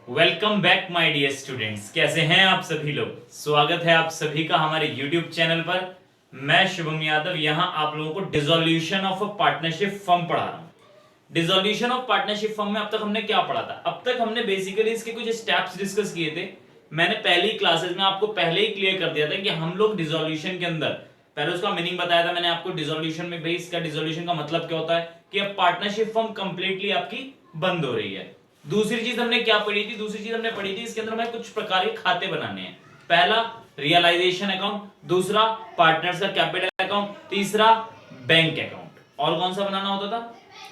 Welcome back my dear students. कैसे हैं आप सभी लोग। स्वागत है आप सभी का हमारे यूट्यूब चैनल पर। मैं शुभम यादव यहां आप लोगों को dissolution of a partnership firm पढ़ा रहा हूं। डिसोल्यूशन ऑफ पार्टनरशिप फर्म में अब तक हमने क्या पढ़ा था। अब तक हमने बेसिकली इसके कुछ स्टेप्स डिस्कस किए थे। मैंने पहली क्लासेस में आपको पहले ही क्लियर कर दिया था कि हम लोग डिसोल्यूशन के अंदर पहले उसका मीनिंग बताया था मैंने आपको। डिसोल्यूशन में बेस का डिसोल्यूशन का मतलब क्या होता है कि अब पार्टनरशिप फर्म कंप्लीटली आपकी बंद हो रही है। दूसरी चीज हमने क्या पढ़ी थी। दूसरी चीज हमने पढ़ी थी इसके अंदर हमें कुछ प्रकार के खाते बनाने हैं। पहला रियलाइजेशन अकाउंट, दूसरा पार्टनर्स का कैपिटल अकाउंट, तीसरा बैंक अकाउंट। और कौन सा बनाना होता था।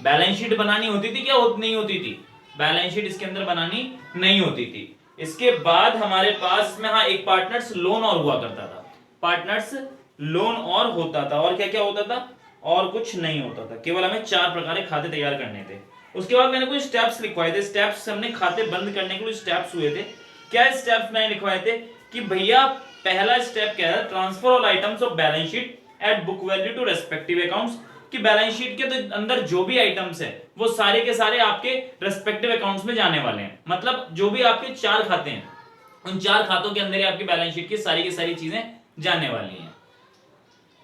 बैलेंस शीट बनानी होती थी क्या नहीं होती थी। बैलेंस शीट इसके अंदर बनानी नहीं होती थी। इसके बाद हमारे पास में एक पार्टनर्स लोन और हुआ करता था। पार्टनर्स लोन और होता था। और क्या क्या होता था। और कुछ नहीं होता था। केवल हमें 4 प्रकार के खाते तैयार करने थे। उसके बाद मैंने कुछ स्टेप्स लिखवाए थे। स्टेप्स हमने खाते बंद करने के लिए स्टेप्स हुए थे। क्या स्टेप्स मैंने लिखवाए थे कि भैया पहला स्टेप क्या है, transfer all items of balance sheet at book value to respective accounts. कि बैलेंस शीट के अंदर जो भी आइटम्स है वो सारे के सारे आपके रेस्पेक्टिव अकाउंट्स में जाने वाले हैं। मतलब जो भी आपके 4 खाते हैं उन 4 खातों के अंदर ही आपकी बैलेंस शीट की सारी चीजें जाने वाली हैं।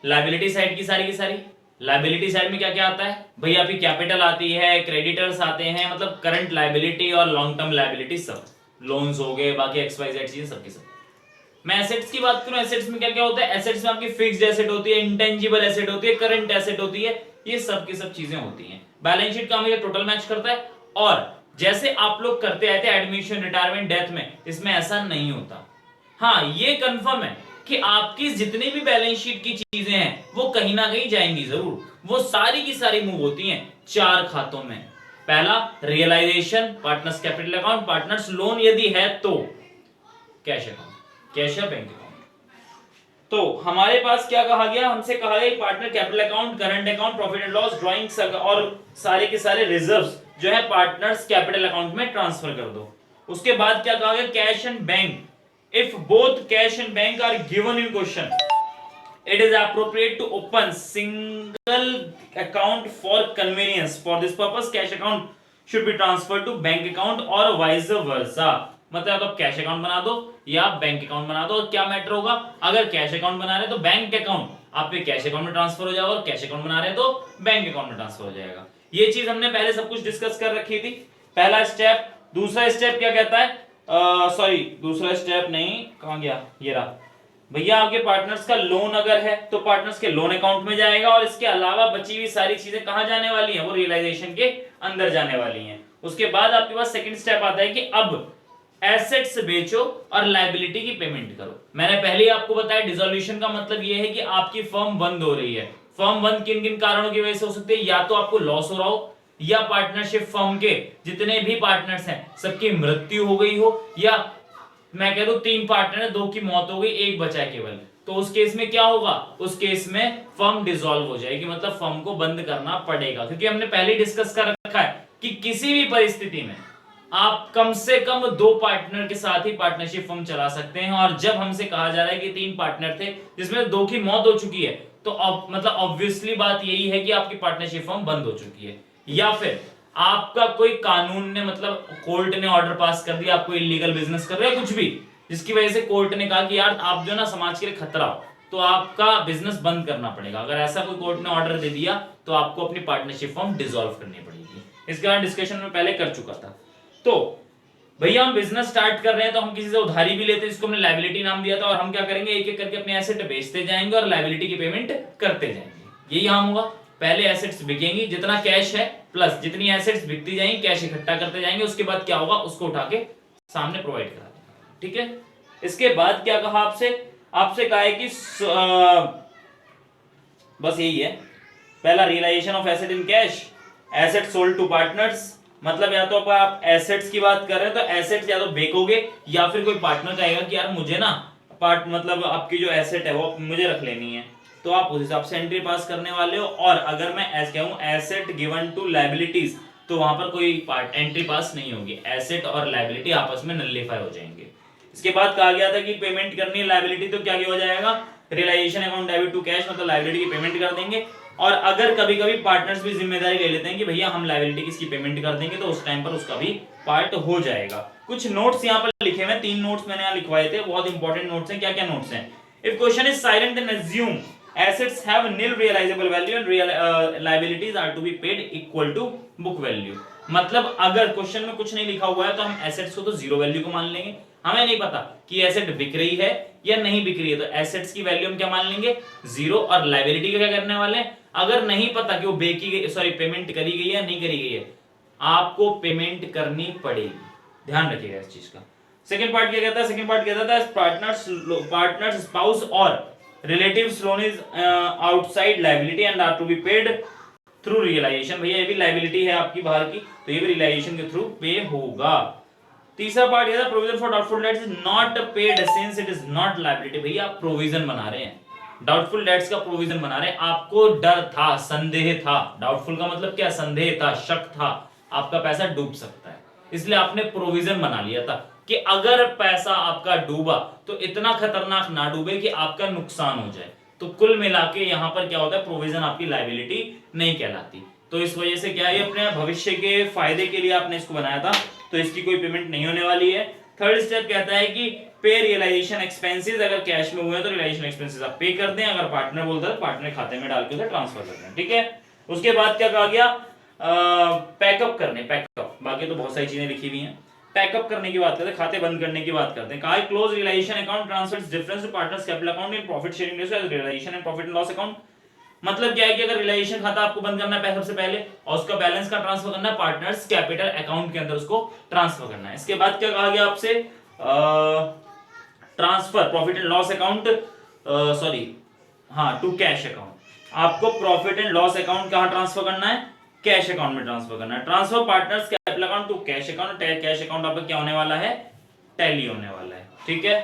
लायबिलिटी साइड की सारी लायबिलिटी साइड में क्या क्या आता है भैया, आपकी कैपिटल आती है, क्रेडिटर्स आते हैं, मतलब करंट लायबिलिटी और लॉन्ग टर्म लायबिलिटी, सब लोन्स हो गए, बाकी XYZ चीजें सबकी सब। मैं एसेट्स की बात करूं, एसेट्स में क्या क्या होता है। एसेट्स में आपकी फिक्स्ड एसेट होती है, इंटेंजिबल एसेट होती है, करंट एसेट होती है, ये सब की सब चीजें होती हैं। बैलेंस शीट का हमें टोटल मैच करता है। और जैसे आप लोग करते आए थे एडमिशन, रिटायरमेंट, डेथ में, इसमें ऐसा नहीं होता। हाँ ये कंफर्म है कि आपकी जितनी भी बैलेंस शीट की चीजें हैं वो कहीं ना कहीं जाएंगी जरूर। वो सारी की सारी मूव होती हैं 4 खातों में। पहला realisation, partners capital account, partners loan यदि है तो कैश अकाउंट, कैश या बैंक अकाउंट। तो हमारे पास क्या कहा गया, हमसे कहा गया partner capital account, current account, profit and loss, drawings और सारे के सारे रिजर्व्स जो है पार्टनर्स कैपिटल अकाउंट में ट्रांसफर कर दो। उसके बाद क्या कहा गया, cash and bank. If both cash and bank are given in question, it is appropriate to open single account for convenience. For this purpose, cash account should be transferred to bank account or vice versa. मतलब आप cash account बना दो या bank account बना दो। क्या matter होगा, अगर कैश अकाउंट बना रहे तो बैंक अकाउंट आपके कैश अकाउंट में ट्रांसफर हो जाएगा और कैश अकाउंट बना रहे तो बैंक अकाउंट में ट्रांसफर हो जाएगा। ये चीज हमने पहले सब कुछ डिस्कस कर रखी थी। पहला स्टेप। दूसरा स्टेप क्या कहता है, सॉरी दूसरा स्टेप नहीं, कहां गया, ये रहा भैया। आपके पार्टनर्स का लोन अगर है तो पार्टनर्स के लोन अकाउंट में जाएगा और इसके अलावा बची हुई सारी चीजें कहां जाने वाली हैं, वो रियलाइजेशन के अंदर जाने वाली हैं। उसके बाद आपके पास सेकंड स्टेप आता है कि अब एसेट्स बेचो और लायबिलिटी की पेमेंट करो। मैंने पहले ही आपको बताया डिसोल्यूशन का मतलब यह है कि आपकी फर्म बंद हो रही है। फर्म बंद किन किन कारणों की वजह से हो सकती है, या तो आपको लॉस हो रहा हो, या पार्टनरशिप फर्म के जितने भी पार्टनर्स हैं सबकी मृत्यु हो गई हो, या मैं कह दूं 3 पार्टनर है, 2 की मौत हो गई, 1 बचा है केवल, तो उस केस में क्या होगा, उस केस में फर्म डिसॉल्व हो जाएगी। मतलब फर्म को बंद करना पड़ेगा। क्योंकि हमने पहले डिस्कस कर रखा है कि किसी भी परिस्थिति में आप कम से कम 2 पार्टनर के साथ ही पार्टनरशिप फर्म चला सकते हैं। और जब हमसे कहा जा रहा है कि 3 पार्टनर थे जिसमें 2 की मौत हो चुकी है, तो मतलब ऑब्वियसली बात यही है कि आपकी पार्टनरशिप फर्म बंद हो चुकी है। या फिर आपका कोई कानून ने, मतलब कोर्ट ने ऑर्डर पास कर दिया, आपको इलीगल बिजनेस कर रहे हो कुछ भी, जिसकी वजह से कोर्ट ने कहा कि यार आप जो ना समाज के लिए खतरा हो, तो आपका बिजनेस बंद करना पड़ेगा। अगर ऐसा कोई कोर्ट ने ऑर्डर दे दिया तो आपको अपनी पार्टनरशिप फर्म डिसॉल्व करनी पड़ेगी। इसके बाद डिस्कशन में पहले कर चुका था। तो भैया हम बिजनेस स्टार्ट कर रहे हैं तो हम किसी से उधारी भी लेते हैं, जिसको हमने लायबिलिटी नाम दिया था, और हम क्या करेंगे, एक एक करके अपने एसेट बेचते जाएंगे और लायबिलिटी की पेमेंट करते जाएंगे। यही यहाँ होगा। पहले एसेट्स बिकेंगी, जितना कैश है प्लस जितनी एसेट्स बिकती जाएंगी, कैश इकट्ठा करते जाएंगे। उसके बाद क्या होगा, उसको उठा के सामने प्रोवाइड करा देंगे। ठीक है। इसके बाद क्या कहा आपसे, आपसे कहा है कि बस यही है। पहला realisation of asset in cash, asset sold to partners. मतलब या तो आप एसेट्स की बात कर रहे हैं तो एसेट्स या तो बेचोगे, या फिर कोई पार्टनर कहेगा कि यार मुझे ना मतलब आपकी जो एसेट है वो मुझे रख लेनी है, तो आप उस हिसाब से एंट्री पास करने वाले हो। और अगर मैं कहूं एसेट गिवन टू लायबिलिटीज, तो वहां पर कोई एंट्री पास नहीं होगी। एसेट और लायबिलिटी आपस में नलिफाई हो जाएंगे। इसके बाद कहा गया था कि पेमेंट करनी है लायबिलिटी, तो क्या हो जाएगा, realisation account debit to cash, मतलब लायबिलिटी की पेमेंट कर देंगे। और अगर कभी कभी पार्टनर्स भी जिम्मेदारी ले लेते हैं कि भैया हम लायबिलिटी की इसकी पेमेंट कर देंगे, तो उस टाइम पर उसका भी पार्ट हो जाएगा। कुछ नोट्स यहाँ पर लिखे हुए, 3 नोट्स मैंने यहाँ लिखवाए थे, बहुत इंपॉर्टेंट नोट्स हैं। क्या क्या नोट्स हैं? If question is silent then assume assets have nil realisable value and liabilities are to be paid equal to book value. मतलब अगर क्वेश्चन में कुछ नहीं लिखा हुआ है तो हम एसेट्स को तो जीरो वैल्यू को मान लेंगे। हमें नहीं पता कि एसेट बिक रही है या नहीं बिक रही है, तो एसेट्स की वैल्यू हम क्या मान लेंगे? जीरो। और लायबिलिटी का क्या करने वाले हैं? अगर नहीं पता कि वो बेची गई, सॉरी पेमेंट करी गई है या नहीं करी गई है, आपको पेमेंट करनी पड़ेगी। ध्यान रखिएगा इस चीज का। सेकंड पार्ट क्या कहता है? सेकंड पार्ट कहता है पार्टनर्स स्पाउस और relatives loan is outside liability and are to be paid through realisation. भैया ये भी लायबिलिटी है आपकी बाहर की, तो ये भी रियलाइजेशन के थ्रू पे होगा। तीसरा पार्ट ये था provision for doubtful debts is not paid since it is not liability. भैया आप प्रोविजन बना रहे हैं, डाउटफुल डेट्स का प्रोविजन बना रहे हैं। आपको डर था, संदेह था, डाउटफुल का मतलब क्या? संदेह था, शक था, आपका पैसा डूब सकता है, इसलिए आपने प्रोविजन बना लिया था कि अगर पैसा आपका डूबा तो इतना खतरनाक ना डूबे कि आपका नुकसान हो जाए। तो कुल मिला के यहां पर क्या होता है? प्रोविजन आपकी लायबिलिटी नहीं कहलाती। तो इस वजह से क्या है, अपने भविष्य के फायदे के लिए आपने इसको बनाया था, तो इसकी कोई पेमेंट नहीं होने वाली है। थर्ड स्टेप कहता है कि पे रियलाइजेशन एक्सपेंसेस, अगर कैश में हुए तो रियलाइजेशन एक्सपेंसेस आप पे कर दें, अगर पार्टनर बोलता है पार्टनर खाते में डाल के उसे ट्रांसफर कर दें। ठीक है। उसके बाद क्या कहा गया? पैकअप करने, पैकअप, बाकी तो बहुत सारी चीजें लिखी हुई हैं। पैकअप करने की बात करते हैं, खाते बंद करने की बात करते हैं। कहा है close realisation account transfers difference to partners capital account in profit sharing ratio as realisation and profit and loss account. मतलब क्या है कि अगर रियलाइजेशन खाता आपको बंद करना है सबसे पहले, और उसका बैलेंस का ट्रांसफर करना है पार्टनर्स कैपिटल अकाउंट के अंदर, उसको ट्रांसफर करना है। इसके बाद क्या कहा गया आपसे? Transfer profit and loss account, sorry हाँ, टू कैश अकाउंट। आपको प्रॉफिट एंड लॉस अकाउंट कहां ट्रांसफर करना है? कैश अकाउंट में ट्रांसफर करना है। Transfer partners capital account to cash account. Cash account आपका क्या होने वाला है? टैली होने वाला है। ठीक है।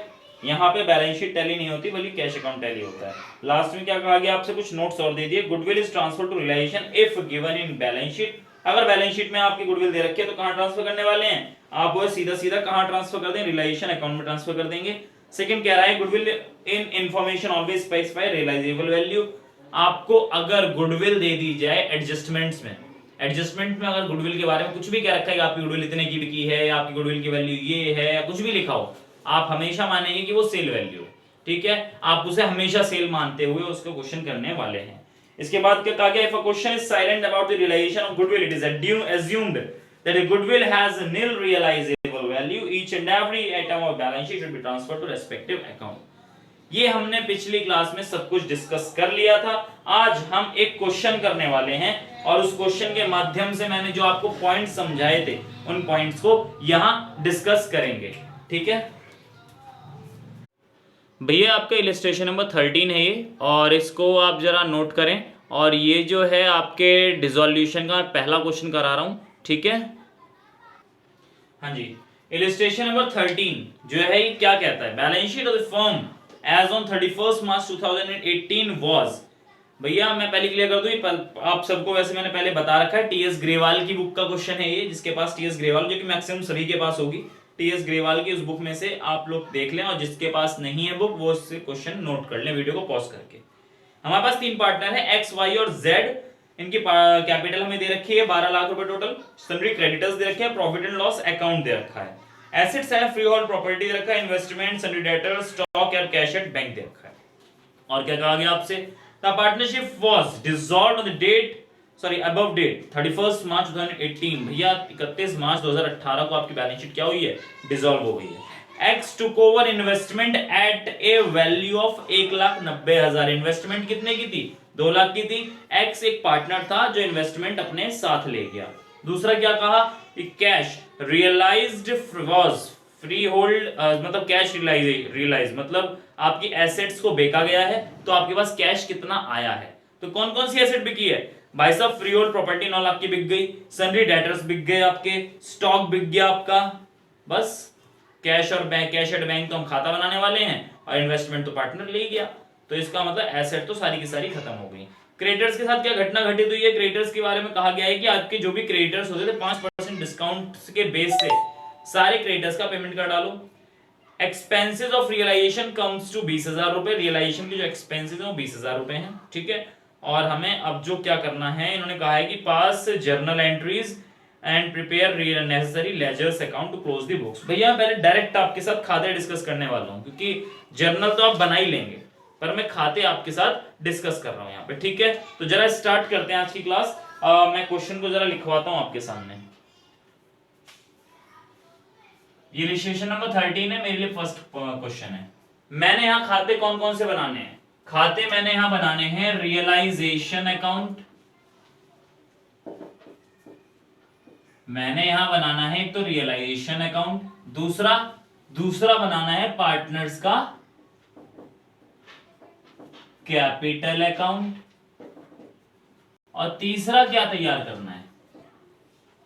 यहाँ पे बैलेंस शीट टैली नहीं होती बल्कि कैश अकाउंट टैली होता है। लास्ट में क्या कहा गया आपसे? कुछ नोट्स और दे दिए। Goodwill is transfer to realisation if given in balance sheet. अगर बैलेंस शीट में आपकी गुडविल दे रखी है तो कहां ट्रांसफर करने वाले हैं? आप वो सीधा सीधा कहां ट्रांसफर कर दें? रियलाइजेशन अकाउंट में ट्रांसफर कर देंगे। सेकंड कह रहा है goodwill in information always specify realisable value. आपको अगर गुडविल दे दी जाए एडजस्टमेंट्स में, एडजस्टमेंट में अगर गुडविल के बारे में कुछ भी कह रखा है कि आपकी गुडविल इतने की बिकी है, आपकी गुडविल की वैल्यू ये है, या कुछ भी लिखा हो, आप हमेशा मानेंगे कि वो सेल वैल्यू। ठीक है। आप उसे हमेशा सेल मानते हुए उसको क्वेश्चन करने वाले हैं। इसके बाद क्या कहा गया? If a question is silent about the realisation of goodwill it is assumed that a goodwill has a nil realizable value. Each and every item of balance sheet should be transferred to respective account. ये हमने पिछली class में सब कुछ discuss कर लिया था। आज हम एक क्वेश्चन करने वाले हैं और उस क्वेश्चन के माध्यम से मैंने जो आपको पॉइंट्स समझाए थे उन पॉइंट्स को यहां डिस्कस करेंगे। ठीक है भैया, आपका इलस्ट्रेशन नंबर 13 है ये, और इसको आप जरा नोट करें। और ये जो है आपके डिसोल्यूशन का पहला क्वेश्चन करा रहा हूं। ठीक है। हाँ जी, इलस्ट्रेशन नंबर 13 जो है ये क्या कहता है? Balance sheet of the firm as on 31 March 2018 was. भैया मैं पहले क्लियर कर दूं, आप सबको वैसे मैंने पहले बता रखा है, टीएस ग्रेवाल की बुक का क्वेश्चन है ये। जिसके पास टीएस ग्रेवाल, जो कि मैक्सिमम सभी के पास होगी, टीएस ग्रेवाल की उस बुक में से आप लोग देख लें, और जिसके पास नहीं है बुक वो इससे क्वेश्चन नोट कर लें वीडियो को पॉज करके। हमारे पास 3 पार्टनर है, एक्स, वाई और जेड। इनकी कैपिटल हमें दे रखी है 12 लाख रुपए टोटल। सन्ड्री क्रेडिटर्स दे रखे हैं, प्रॉफिट एंड लॉस अकाउंट दे रखा है, एसेट्स है, फ्री होल्ड प्रॉपर्टी दे रखा है, इन्वेस्टमेंट, सन्ड्री डेटर्स, स्टॉक और कैश एट बैंक दे रखा है। और क्या कहा गया आपसे? The partnership was dissolved on the date, sorry above date 31 March 2018। भैया 31 मार्च 2018 को आपकी बैलेंस शीट क्या हुई है? डिसॉल्व हो गई है। X took over investment at A value of 1,90,000। Investment कितने की थी? 2 लाख की थी। एक्स एक पार्टनर था जो इन्वेस्टमेंट अपने साथ ले गया। दूसरा क्या कहा कि cash realised was freehold, मतलब कैश रियलाइज मतलब आपकी एसेट्स को बेचा गया है, तो आपके पास कैश कितना आया है? तो कौन कौन सी एसेट बिकी है भाई साहब? फ्री होल्ड प्रॉपर्टी 9 लाख की बिक गई, सन्ड्री डेटर्स बिक गए आपके, स्टॉक बिक गया आपका। बस कैश और बैंक, कैश एट बैंक तो हम खाता बनाने वाले हैं, और इन्वेस्टमेंट तो पार्टनर ले गया। तो इसका मतलब एसेट तो सारी की सारी खत्म हो गई। क्रेडिटर्स के साथ क्या घटना घटित हुई है? क्रेडिटर्स के बारे में कहा गया है कि आपके जो भी क्रेडिटर्स होते थे 5% डिस्काउंट के बेस से सारे क्रेडिटर्स का पेमेंट कर डालो। Expenses of realisation comes to 20,000 रुपए। रियलाइजेशन के जो एक्सपेंसेस हैं वो 20,000 रुपए हैं। ठीक है। और हमें अब जो क्या करना है, इन्होंने कहा है कि pass journal entries and prepare necessary ledgers account to close the books. भैया पहले डायरेक्ट आपके साथ खाते डिस्कस करने वाला हूं, क्योंकि जर्नल तो आप बना ही लेंगे, पर मैं खाते आपके साथ डिस्कस कर रहा हूं यहाँ पे, ठीक है। तो जरा स्टार्ट करते हैं आज की क्लास। मैं क्वेश्चन को जरा लिखवाता हूं आपके सामने। ये इलस्ट्रेशन नंबर 13 है, मेरे लिए फर्स्ट क्वेश्चन है। मैंने यहाँ खाते कौन कौन से बनाने हैं? खाते मैंने यहाँ बनाने हैं रियलाइजेशन अकाउंट, मैंने यहां बनाना है एक तो रियलाइजेशन अकाउंट, दूसरा बनाना है पार्टनर्स का कैपिटल अकाउंट, और तीसरा क्या तैयार करना है?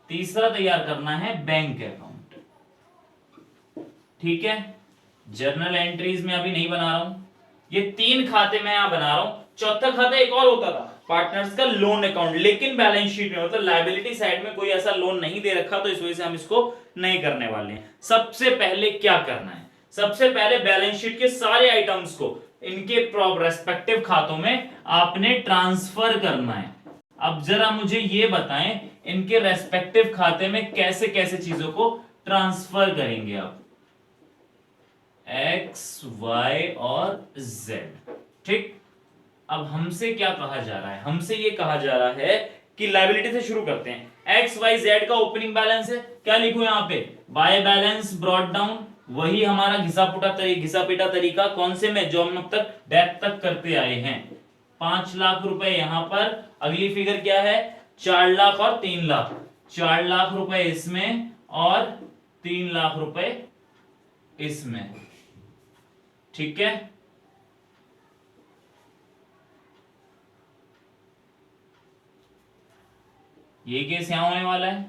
तीसरा तैयार करना है बैंक अकाउंट, ठीक है। जर्नल एंट्रीज में अभी नहीं बना रहा हूं, ये 3 खाते मैं यहां बना रहा हूं। चौथा खाता एक और होता था, पार्टनर्स का लोन अकाउंट, लेकिन बैलेंस शीट में मतलब लायबिलिटी साइड में कोई ऐसा लोन नहीं दे रखा, तो इस वजह से हम इसको नहीं करने वाले हैं। सबसे पहले क्या करना है? सबसे पहले बैलेंस शीट के सारे आइटम्स को इनके रेस्पेक्टिव खातों में आपने ट्रांसफर करना है। अब जरा मुझे ये बताएं, इनके रेस्पेक्टिव खाते में कैसे कैसे चीजों को ट्रांसफर करेंगे आप? एक्स, वाई और जेड, ठीक। अब हमसे क्या कहा जा रहा है? हमसे ये कहा जा रहा है कि लायबिलिटी से शुरू करते हैं। एक्स वाई जेड का ओपनिंग बैलेंस है, क्या लिखूं यहां पे? बाय बैलेंस ब्रॉट डाउन, वही हमारा घिसा पीटा तरीका, कौन से में? जो हम अब तक डेथ तक करते आए हैं। 5 लाख रुपए यहां पर, अगली फिगर क्या है? 4 लाख और 3 लाख, 4 लाख रुपए इसमें और 3 लाख रुपए इसमें, ठीक है। ये केस यहां होने वाला है,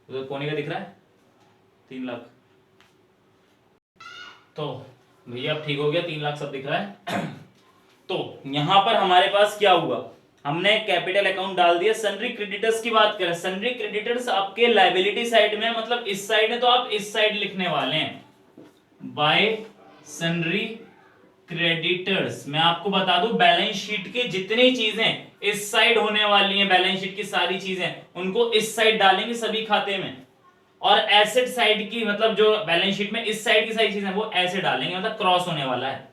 उधर कोने का दिख रहा है 3 लाख, तो भैया ठीक हो गया, 3 लाख सब दिख रहा है। तो यहां पर हमारे पास क्या हुआ? हमने कैपिटल अकाउंट डाल दिया। सन्ड्री क्रेडिटर्स की बात करें, सन्ड्री क्रेडिटर्स आपके लायबिलिटी साइड में, मतलब इस साइड है तो आप इस साइड लिखने वाले हैं, बाय सन्ड्री क्रेडिटर्स। मैं आपको बता दूं, बैलेंस शीट की जितनी चीजें इस साइड होने वाली हैं, बैलेंस शीट की सारी चीजें उनको इस साइड डालेंगे सभी खाते में, और एसेट साइड की मतलब जो बैलेंस शीट में इस साइड की सारी चीजें वो ऐसे डालेंगे, मतलब क्रॉस होने वाला है।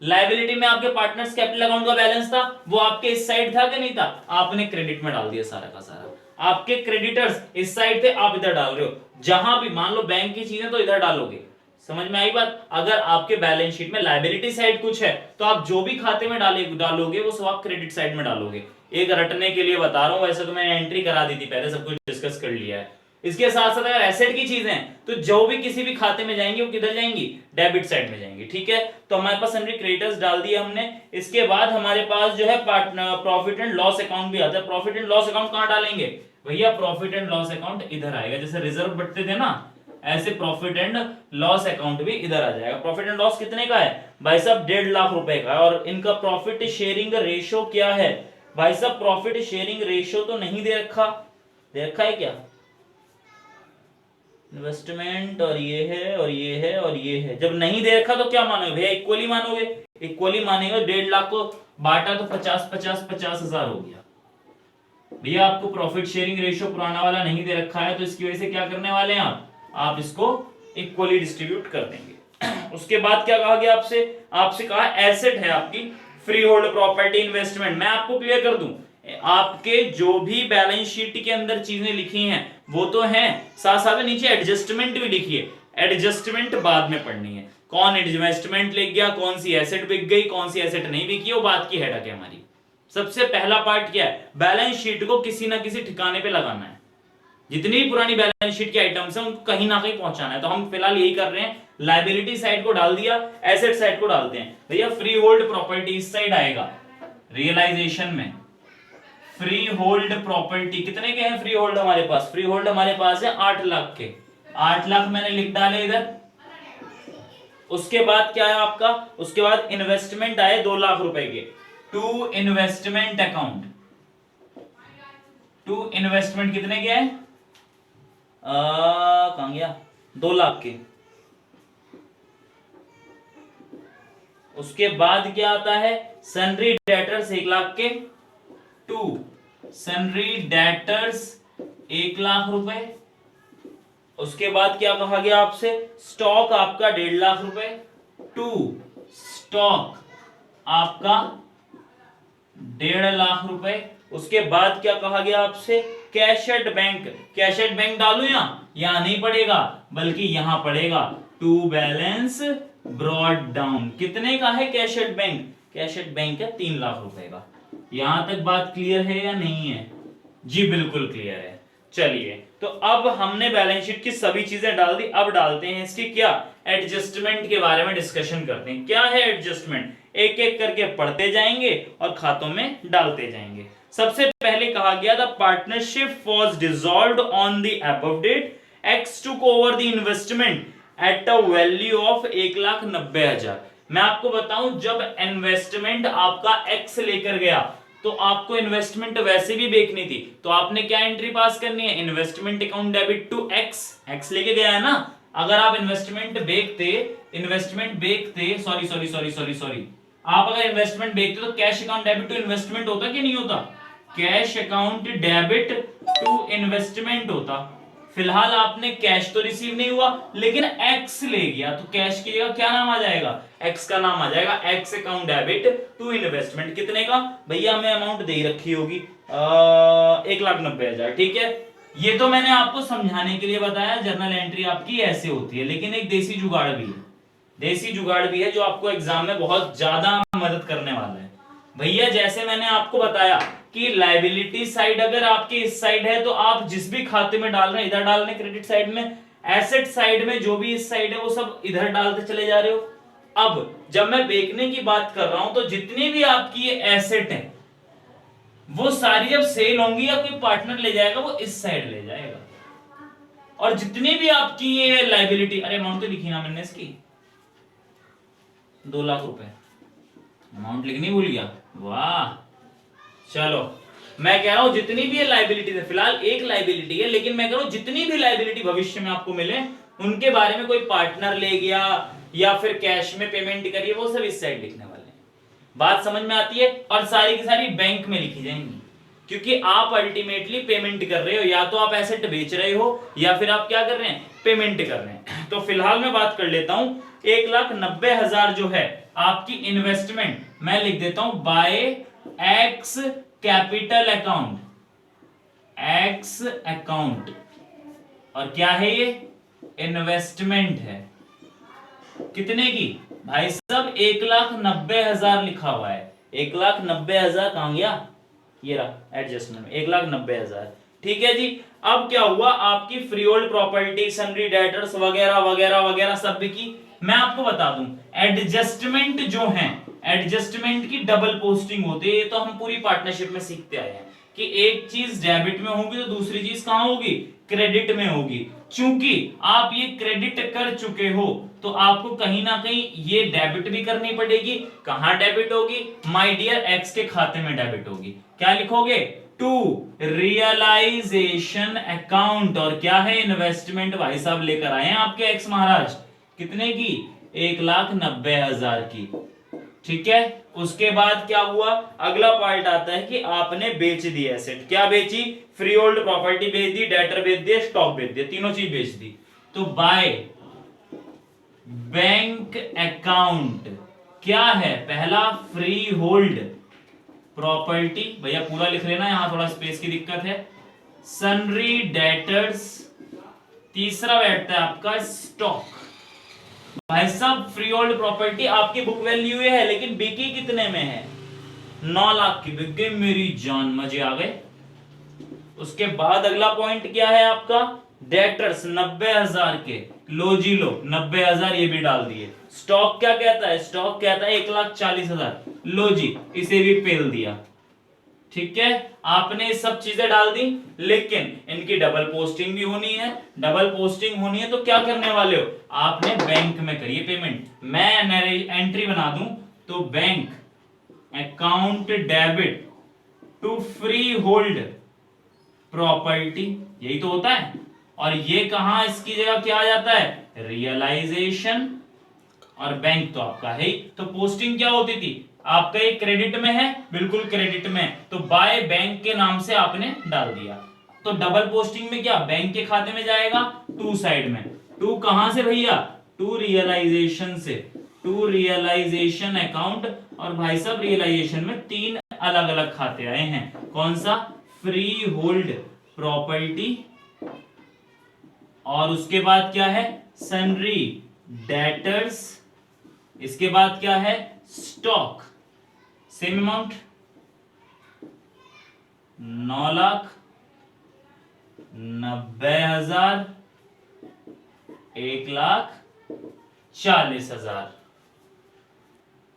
लायबिलिटी में आपके पार्टनर्स कैपिटल अकाउंट का बैलेंस था, वो आपके इस साइड था कि नहीं था? आपने क्रेडिट में डाल दिया सारा का सारा। आपके क्रेडिटर्स इस साइड थे, आप इधर डाल रहे हो। जहां भी मान लो बैंक की चीजें तो इधर डालोगे, समझ में आई बात? अगर आपके बैलेंस शीट में लायबिलिटी साइड कुछ है तो आप जो भी खाते में डालोगे वो सब आप क्रेडिट साइड में डालोगे। एक रटने के लिए बता रहा हूं, वैसे तो मैंने एंट्री करा दी थी पहले, सब कुछ डिस्कस कर लिया है। इसके साथ साथ अगर एसेट की चीजें हैं तो जो भी किसी भी खाते में जाएंगी वो किधर जाएंगी? डेबिट साइड में जाएंगी, ठीक है। तो हमारे पास सन्ड्री क्रेडिटर्स डाल दिए हमने। इसके बाद हमारे पास जो है प्रॉफिट एंड लॉस अकाउंट भी आता है। प्रॉफिट एंड लॉस अकाउंट कहां डालेंगे भैया? प्रॉफिट एंड लॉस अकाउंट इधर आएगा, जैसे रिजर्व बढ़ते थे ना, ऐसे प्रॉफिट एंड लॉस अकाउंट भी इधर आ जाएगा। प्रॉफिट एंड लॉस कितने का है भाई साहब? 1.5 लाख रुपए का है। और इनका प्रॉफिट शेयरिंग रेशो क्या है भाई साहब? प्रॉफिट शेयरिंग रेशो तो नहीं दे रखा, दे रखा है क्या? इन्वेस्टमेंट और ये है और ये है और ये है। जब नहीं दे रखा तो क्या मानोगे भैया? इक्वली मानोगे? इक्वली मानेंगे। 1.5 लाख को बांटा तो 50,000 हो गया। भैया आपको प्रॉफिट शेयरिंग रेशियो पुराना वाला नहीं दे रखा है, तो इसकी वजह से क्या करने वाले हैं आप इसको इक्वली डिस्ट्रीब्यूट कर देंगे। उसके बाद क्या कहा गया आपसे? आपसे कहा एसेट है आपकी, फ्री होल्ड प्रॉपर्टी, इन्वेस्टमेंट। मैं आपको क्लियर कर दूं, आपके जो भी बैलेंस शीट के अंदर चीजें लिखी हैं वो तो हैं, साथ साथ में नीचे एडजस्टमेंट भी लिखी है। एडजस्टमेंट बाद में पढ़नी है, कौन इन्वेस्टमेंट लिख गया, कौन सी एसेट बिक गई, कौन सी एसेट नहीं बिकी, वो बात की हेडक है हमारी। सबसे पहला पार्ट क्या है? बैलेंस शीट को किसी ना किसी ठिकाने पे लगाना है। जितनी भी पुरानी बैलेंस शीट के आइटम्स हैं उनको कहीं ना कहीं पहुंचाना है। तो हम फिलहाल यही कर रहे हैं, लायबिलिटी साइड को डाल दिया, एसेट साइड को डालते हैं। भैया फ्री होल्ड प्रॉपर्टी इस साइड आएगा, रियलाइजेशन में फ्री होल्ड प्रॉपर्टी कितने के हैं? फ्री होल्ड हमारे पास, फ्री होल्ड हमारे पास है 8 लाख के। 8 लाख मैंने लिख डाले इधर। उसके बाद क्या है आपका? उसके बाद इन्वेस्टमेंट आए 2 लाख रुपए के, to investment account. To investment कितने के हैं? कहां गया? 2 लाख के। उसके बाद क्या आता है? सन्ड्री डेटर्स 1 लाख के, टू सनरी डेटर्स 1,00,000 रुपए। उसके बाद क्या कहा गया आपसे, स्टॉक आपका 1.5 रुपए, टू स्टॉक आपका 1.5 रुपए। उसके बाद क्या कहा गया आपसे, cash at bank. Cash at bank डालू यहां नहीं पड़ेगा, बल्कि यहां पड़ेगा टू बैलेंस ब्रॉड डाउन। कितने का है cash at bank? Cash at bank है 3,00,000 रुपए का। यहां तक बात क्लियर है या नहीं है? जी बिल्कुल क्लियर है। चलिए, तो अब हमने बैलेंस शीट की सभी चीजें डाल दी, अब डालते हैं इसकी क्या, एडजस्टमेंट के बारे में डिस्कशन करते हैं। क्या है एडजस्टमेंट, एक एक करके पढ़ते जाएंगे और खातों में डालते जाएंगे। सबसे पहले कहा गया the partnership was dissolved on the above date, X took over the investment at a value of 1,90,000। मैं आपको बताऊं, जब इन्वेस्टमेंट आपका एक्स लेकर गया तो आपको इन्वेस्टमेंट वैसे भी बेचनी थी, तो आपने क्या एंट्री पास करनी है, investment account debit to X. X लेके गया है ना, अगर आप इन्वेस्टमेंट बेचते सॉरी आप अगर इन्वेस्टमेंट बेचते तो cash account debit to investment होता कि नहीं होता? Cash account debit to investment होता। फिलहाल आपने कैश तो रिसीव नहीं हुआ, लेकिन एक्स ले गया, तो कैश की जगह क्या नाम आ जाएगा, एक्स का नाम आ जाएगा, X account debit to investment. कितने का भैया, हमें अमाउंट दे रखी होगी 1,90,000, ठीक है। ये तो मैंने आपको समझाने के लिए बताया, जर्नल एंट्री आपकी ऐसे होती है, लेकिन एक देसी जुगाड़ भी है, देसी जुगाड़ भी है जो आपको एग्जाम में बहुत ज्यादा मदद करने वाला है। भैया जैसे मैंने आपको बताया कि लायबिलिटी साइड अगर आपके इस साइड है तो आप जिस भी खाते में डाल रहे हैं इधर डाल रहे हैं क्रेडिट साइड में, एसेट साइड में जो भी इस साइड है वो सब इधर डालते चले जा रहे हो। अब जब मैं बेचने की बात कर रहा हूं तो जितनी भी आपकी ये एसेट है वो सारी जब सेल होंगी या कोई पार्टनर ले जाएगा वो इस साइड ले जाएगा, और जितनी भी आपकी ये लायबिलिटी, अरे अमाउंट तो लिखी ना मैंने इसकी, 2,00,000 रुपए अमाउंट लिखनी भूल गया, वाह। चलो, मैं कह रहा हूं जितनी भी लायबिलिटी है, फिलहाल एक लायबिलिटी है, लेकिन मैं कह रहा हूं जितनी भी लायबिलिटी भविष्य में आपको मिले उनके बारे में कोई पार्टनर ले गया या फिर कैश में पेमेंट करिए, वो सब इस साइड लिखने वाले हैं। बात समझ में आती है? और सारी की सारी बैंक में लिखी जाएंगी, क्योंकि आप अल्टीमेटली पेमेंट कर रहे हो, या तो आप एसेट बेच रहे हो या फिर आप क्या कर रहे हैं, पेमेंट कर रहे हैं। तो फिलहाल मैं बात कर लेता हूं, 1,90,000 जो है आपकी इन्वेस्टमेंट, मैं लिख देता हूं by X capital account, X account, और क्या है ये, इन्वेस्टमेंट है। कितने की भाई साहब, 1,90,000 लिखा हुआ है। 1,90,000 कहां गया, ये रहा एडजस्टमेंट में 1,90,000, ठीक है जी। अब क्या हुआ, आपकी फ्री होल्ड प्रॉपर्टी, सनरी डेटर्स वगैरह वगैरह वगैरह सब की। मैं आपको बता दूं, एडजस्टमेंट जो है, एडजस्टमेंट की डबल पोस्टिंग होती है, ये तो हम पूरी पार्टनरशिप में सीखते आए हैं कि एक चीज डेबिट में होगी तो दूसरी चीज कहां होगी, क्रेडिट में होगी। चूंकि आप ये क्रेडिट कर चुके हो तो आपको कहीं ना कहीं ये डेबिट भी करनी पड़ेगी। कहां डेबिट होगी, माय डियर एक्स के खाते में डेबिट होगी। क्या लिखोगे, टू रियलाइजेशन अकाउंट, और क्या है, इन्वेस्टमेंट भाई साहब लेकर आए हैं आपके एक्स महाराज, कितने की, 1,90,000 की, ठीक है। उसके बाद क्या हुआ, अगला पार्ट आता है कि आपने बेच दी एसेट। क्या बेची, फ्री होल्ड प्रॉपर्टी बेच दी, डेटर बेच दिया, स्टॉक बेच दिया, तीनों चीज बेच दी। तो बाय बैंक अकाउंट क्या है, पहला फ्री होल्ड प्रॉपर्टी, भैया पूरा लिख लेना, यहां थोड़ा स्पेस की दिक्कत है, सनरी डेटर्स, तीसरा बैठता है आपका स्टॉक। भाई साहब फ्री होल्ड प्रॉपर्टी आपकी बुक वैल्यू है, लेकिन बिकी कितने में है, 9,00,000 की बिक गई, मेरी जान, मजे आ गए। उसके बाद अगला पॉइंट क्या है आपका, डेटर्स 90,000 के, लो जी लो 90,000 ये भी डाल दिए। स्टॉक क्या कहता है, स्टॉक कहता है 1,40,000, लो जी इसे भी पेल दिया, ठीक है। आपने सब चीजें डाल दी, लेकिन इनकी डबल पोस्टिंग भी होनी है। डबल पोस्टिंग होनी है तो क्या करने वाले हो, आपने बैंक में करिए पेमेंट। मैं एंट्री बना दूं तो bank account debit to freehold property, यही तो होता है। और ये कहां, इसकी जगह क्या आ जाता है, रियलाइजेशन, और बैंक तो आपका है ही। तो पोस्टिंग क्या होती थी, आपका ये क्रेडिट में है, बिल्कुल क्रेडिट में, तो बाय बैंक के नाम से आपने डाल दिया। तो डबल पोस्टिंग में क्या बैंक के खाते में जाएगा, टू साइड में, टू कहां से भैया, टू रियलाइजेशन से, टू रियलाइजेशन अकाउंट। और भाई साहब रियलाइजेशन में तीन अलग अलग खाते आए हैं, कौन सा, फ्री होल्ड प्रॉपर्टी, और उसके बाद क्या है, सन्ड्री डेटर्स, इसके बाद क्या है, स्टॉक, सेम अमाउंट 9,90,000, 1,40,000।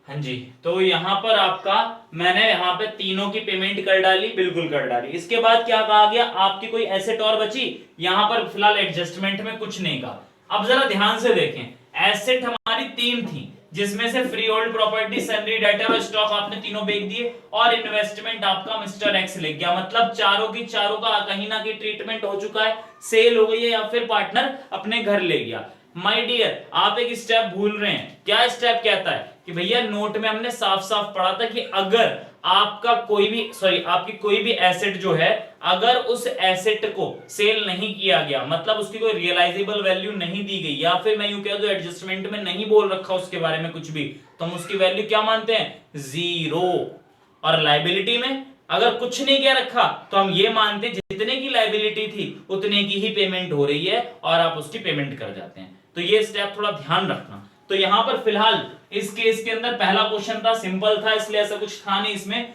हाँ जी, तो यहां पर आपका मैंने यहां पे तीनों की पेमेंट कर डाली, बिल्कुल कर डाली। इसके बाद क्या कहा गया, आपकी कोई एसेट और बची, यहां पर फिलहाल एडजस्टमेंट में कुछ नहीं कहा। अब जरा ध्यान से देखें, एसेट हमारी तीन थी, जिसमें से free hold property, sundry debtor और स्टॉक आपने तीनों बेच दिए, और इन्वेस्टमेंट आपका मिस्टर एक्स लिख गया। मतलब चारों की चारों का कहीं ना कहीं ट्रीटमेंट हो चुका है, सेल हो गई है या फिर पार्टनर अपने घर ले गया। माय डियर, आप एक स्टेप भूल रहे हैं। क्या स्टेप कहता है कि भैया नोट में हमने साफ साफ पढ़ा था कि अगर आपका कोई भी आपकी कोई भी एसेट जो है, अगर उस एसेट को सेल नहीं किया गया, मतलब उसकी कोई रियलाइजेबल वैल्यू नहीं दी गई, या फिर मैं यूं कह दूं एडजस्टमेंट में नहीं बोल रखा उसके बारे में कुछ भी, तो हम उसकी वैल्यू क्या मानते हैं, जीरो। और लायबिलिटी में अगर कुछ नहीं कह रखा तो हम ये मानते हैं जितने की लायबिलिटी थी उतने की ही पेमेंट हो रही है, और आप उसकी पेमेंट कर जाते हैं। तो ये स्टेप थोड़ा ध्यान रखना। तो यहां पर फिलहाल इस केस के अंदर पहला क्वेश्चन था, सिंपल था, इसलिए ऐसा कुछ था नहीं इसमें।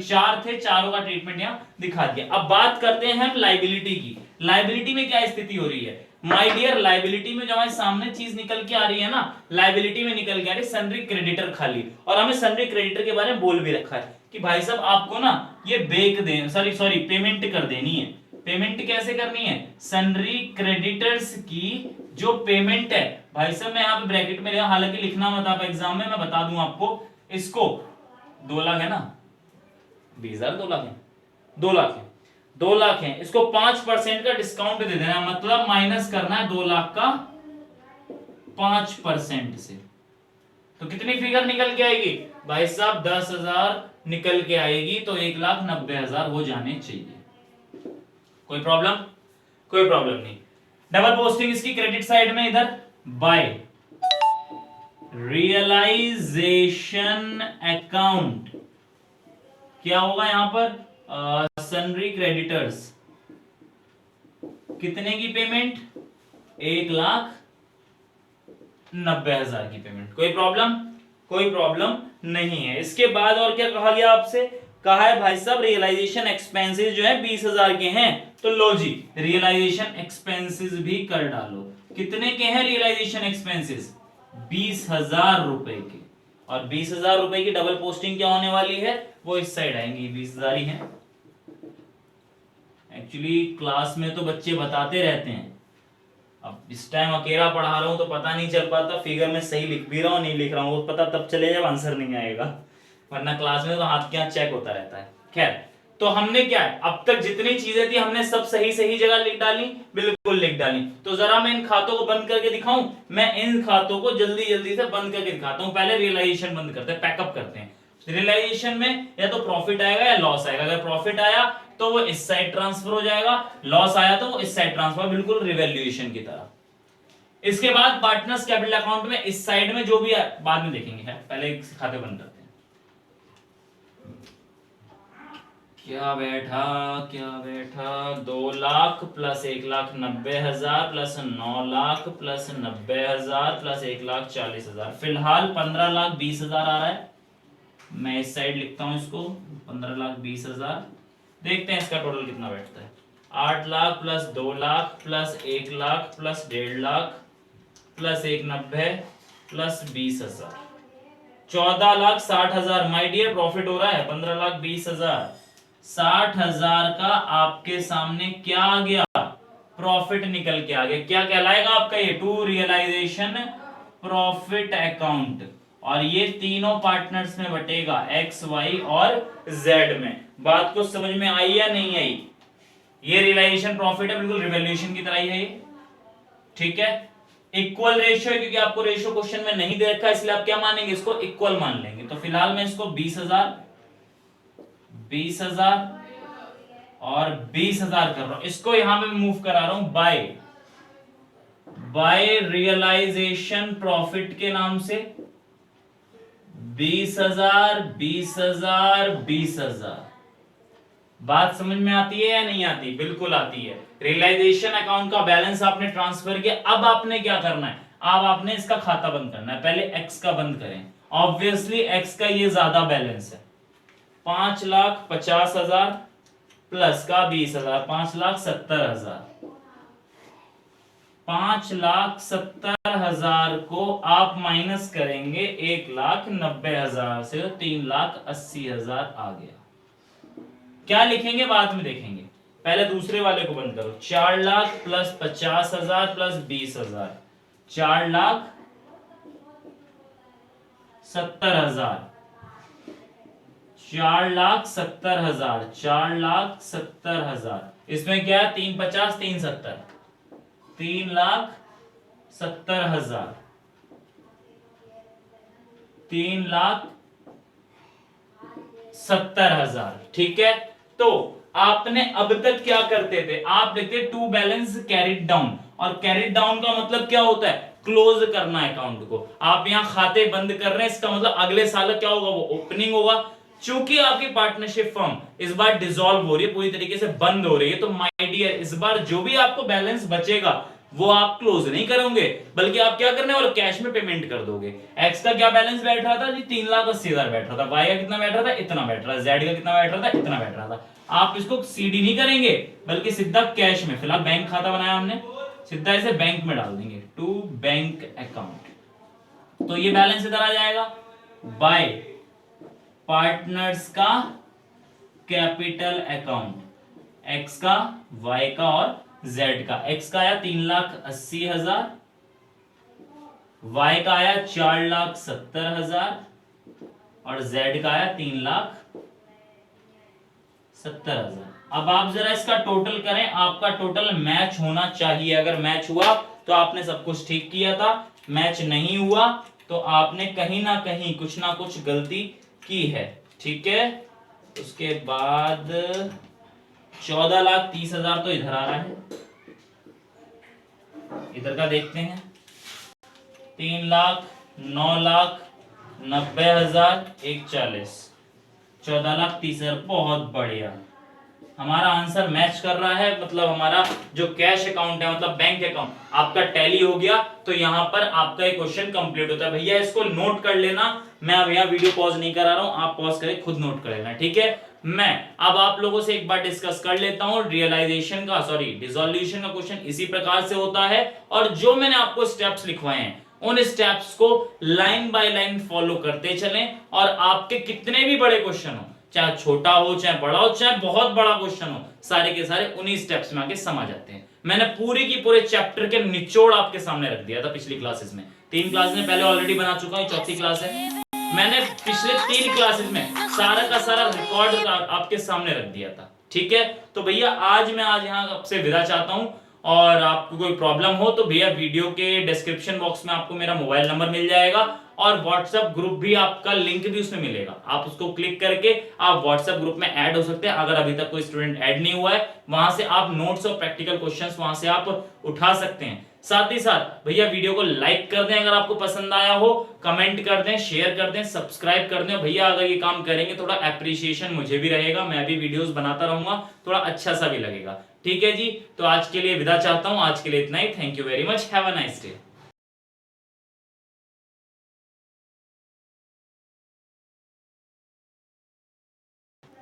चार थे, चारों का ट्रीटमेंट यहां दिखा दिया। अब बात करते हैं हम लायबिलिटी की। लायबिलिटी में क्या स्थिति हो रही है माय डियर, लायबिलिटी में जो हमारे सामने चीज निकल के आ रही है ना, लायबिलिटी में निकल के आ रही सन्ड्री क्रेडिटर खाली, और हमें सन्ड्री क्रेडिटर के बारे में बोल भी रखा है कि भाई साहब आपको ना ये बेक दे सॉरी पेमेंट कर देनी है। पेमेंट कैसे करनी है, सन्ड्री क्रेडिटर्स की जो पेमेंट है, भाई साहब मैं यहाँ पे ब्रैकेट में लिया, हालांकि लिखना मत आप एग्जाम में, मैं बता दूं आपको। इसको 2 लाख है ना, 20,000 2 लाख है, 2 लाख है, 2 लाख है, इसको 5% का डिस्काउंट दे देना, मतलब माइनस करना है 2 लाख का 5% से। तो कितनी फिगर निकल के आएगी भाई साहब, 10,000 निकल के आएगी, तो 1,90,000 हो जाने चाहिए। कोई प्रॉब्लम, कोई प्रॉब्लम नहीं। डबल पोस्टिंग इसकी क्रेडिट साइड में, इधर बाय रियलाइजेशन अकाउंट क्या होगा यहां पर, सन्ड्री क्रेडिटर्स, कितने की पेमेंट, 1,90,000 की पेमेंट। कोई प्रॉब्लम, कोई प्रॉब्लम नहीं है। इसके बाद और क्या कहा गया आपसे, कहा है भाई साहब रियलाइजेशन एक्सपेंसेस जो है 20,000 के हैं, तो लो जी रियलाइजेशन एक्सपेंसेस भी कर डालो। कितने के हैं रियलाइजेशन एक्सपेंसेस, 20,000 रुपए के, और 20,000 रुपए की डबल पोस्टिंग क्या होने वाली है, वो इस साइड आएंगी, 20,000 ही है। एक्चुअली क्लास में तो बच्चे बताते रहते हैं, अब इस टाइम अकेला पढ़ा रहा हूं तो पता नहीं चल पाता फिगर में सही लिख भी रहा हूं नहीं लिख रहा हूं, वो पता तब चले जब आंसर नहीं आएगा, वरना क्लास में तो हाथ के हाथ चेक होता रहता है। खैर, तो हमने क्या है, अब तक जितनी चीजें थी हमने सब सही सही जगह लिख डाली, बिल्कुल लिख डाली। तो जरा मैं इन खातों को बंद करके दिखाऊं, मैं इन खातों को जल्दी जल्दी से बंद करके दिखाता हूं। पहले रियलाइजेशन बंद करते हैं, पैकअप करते हैं। रियलाइजेशन में या तो प्रॉफिट आएगा या लॉस आएगा। अगर प्रॉफिट आया तो वो इस साइड ट्रांसफर हो जाएगा, लॉस आया तो वो इस साइड ट्रांसफर, बिल्कुल रिवैल्यूएशन की तरह। इसके बाद पार्टनर्स कैपिटल अकाउंट में इस साइड में जो भी है बाद में देखेंगे, है पहले खाते बंद करते हैं। क्या बैठा 2 lakh plus 1,90,000 plus 9 lakh plus 90,000 plus 1,40,000, फिलहाल 15,20,000 आ रहा है। मैं इस साइड लिखता हूं इसको, 15,20,000। देखते हैं इसका टोटल कितना बैठता है, 8 lakh plus 2 lakh plus 1 lakh plus 1.5 lakh plus 1,90 plus 20,000, 14,60,000। My dear profit हो रहा है 15,20,000, 60,000 का आपके सामने क्या आ गया, प्रॉफिट निकल के आ गया। क्या कहलाएगा आपका ये, टू रियलाइजेशन प्रॉफिट अकाउंट, और ये तीनों पार्टनर्स में बटेगा, एक्स वाई और जेड में। बात को समझ में आई या नहीं आई, ये रियलाइजेशन प्रॉफिट है, बिल्कुल रिवैल्यूएशन की तरह ही है ये, ठीक है। इक्वल रेशियो है क्योंकि आपको रेशियो क्वेश्चन में नहीं दे रखा है, इसलिए आप क्या मानेंगे, इसको इक्वल मान लेंगे। तो फिलहाल मैं इसको 20,000 और 20,000 कर रहा हूं, इसको यहां पे मूव करा रहा हूं बाय रियलाइजेशन प्रॉफिट के नाम से। 20,000 20,000 20,000। बात समझ में आती है या नहीं आती? बिल्कुल आती है। रियलाइजेशन अकाउंट का बैलेंस आपने ट्रांसफर किया, अब आपने क्या करना है, अब आपने इसका खाता बंद करना है। पहले एक्स का बंद करें, ऑब्वियसली एक्स का ये ज्यादा बैलेंस है, 5,50,000 प्लस का 20,000, 5,70,000। 5,70,000 को आप माइनस करेंगे 1,90,000 से, तो 3,80,000 आ गया। क्या लिखेंगे बाद में देखेंगे, पहले दूसरे वाले को बंद करो। 4 लाख प्लस 50,000 प्लस 20,000, 4,70,000, 4,70,000, 4,70,000। इसमें क्या है, 3,50 3,70, 3,70,000, 3,70,000। ठीक है, तो आपने अब तक क्या करते थे, आप देखते टू बैलेंस कैरिड डाउन, और कैरिड डाउन का मतलब क्या होता है, क्लोज करना अकाउंट को। आप यहां खाते बंद कर रहे हैं, इसका मतलब अगले साल क्या होगा, वो ओपनिंग होगा। चूंकि आपकी पार्टनरशिप फर्म इस बार डिसॉल्व हो रही है, पूरी तरीके से बंद हो रही है, तो माय डियर इस बार जो भी आपको बैलेंस बचेगा वो आप क्लोज नहीं करोगे, बल्कि आप क्या करने वाले, कैश में पेमेंट कर दोगे। एक्स का क्या बैलेंस बैठ रहा था जी, 3,80,000 बैठ रहा था। वाई का कितना बैठ रहा था, इतना बैठ रहा था। जेड का कितना बैठ रहा था, इतना बैठ रहा था। आप इसको सीडी नहीं करेंगे, बल्कि सीधा कैश में, फिलहाल बैंक खाता बनाया हमने, सीधा इसे बैंक में डाल देंगे, टू बैंक अकाउंट। तो ये बैलेंस इधर आ जाएगा, बाय पार्टनर्स का कैपिटल अकाउंट, एक्स का, वाई का और जेड का। एक्स का आया 3,80,000, वाई का आया 4,70,000 और जेड का आया 3,70,000। अब आप जरा इसका टोटल करें, आपका टोटल मैच होना चाहिए। अगर मैच हुआ तो आपने सब कुछ ठीक किया था, मैच नहीं हुआ तो आपने कहीं ना कहीं कुछ ना कुछ गलती की है। ठीक है, उसके बाद 14,30,000 तो इधर आ रहा है, इधर का देखते हैं। 3,09,90,000 1,40, 14,30,000। बहुत बढ़िया, हमारा आंसर मैच कर रहा है। मतलब हमारा जो कैश अकाउंट है, मतलब बैंक अकाउंट आपका टैली हो गया, तो यहां पर आपका एक क्वेश्चन कंप्लीट होता है। भैया इसको नोट कर लेना, मैं अब यहाँ वीडियो पॉज नहीं करा रहा हूं, आप पॉज करके खुद नोट कर लेना। ठीक है, मैं अब आप लोगों से एक बार डिस्कस कर लेता हूं। रियलाइजेशन का, सॉरी डिसोल्यूशन का क्वेश्चन इसी प्रकार से होता है, और जो मैंने आपको स्टेप्स लिखवाए हैं उन स्टेप्स को लाइन बाय लाइन फॉलो करते चलें, और आपके कितने भी बड़े क्वेश्चन हो, चाहे छोटा हो चाहे बड़ा हो चाहे बहुत बड़ा क्वेश्चन हो, सारे के सारे उन्हीं स्टेप्स में आके समझ आते हैं। मैंने पूरी की पूरे चैप्टर के निचोड़ आपके सामने रख दिया था पिछली क्लासेस में। 3 क्लासेस में पहले ऑलरेडी बना चुका हूं, चौथी क्लास है। मैंने पिछले 3 क्लासेस में सारा का सारा रिकॉर्ड आपके सामने रख दिया था। ठीक है, तो भैया आज यहाँ आपसे विदा चाहता हूं, और आपको कोई प्रॉब्लम हो तो भैया वीडियो के डिस्क्रिप्शन बॉक्स में आपको मेरा मोबाइल नंबर मिल जाएगा, और व्हाट्सएप ग्रुप भी, आपका लिंक भी उसमें मिलेगा। आप उसको क्लिक करके आप व्हाट्सएप ग्रुप में ऐड हो सकते हैं। अगर अभी तक कोई स्टूडेंट ऐड नहीं हुआ है, वहां से आप नोट्स और प्रैक्टिकल क्वेश्चंस वहां से आप उठा सकते हैं। साथ ही साथ भैया वीडियो को लाइक कर दें अगर आपको पसंद आया हो, कमेंट कर दें, शेयर कर दें, सब्सक्राइब कर दें। भैया अगर ये काम करेंगे थोड़ा एप्रिसिएशन मुझे भी रहेगा, मैं भी वीडियोस बनाता रहूंगा, थोड़ा अच्छा सा भी लगेगा। ठीक है जी, तो आज के लिए विदा चाहता हूं, आज के लिए इतना ही। Thank you very much, have a nice day.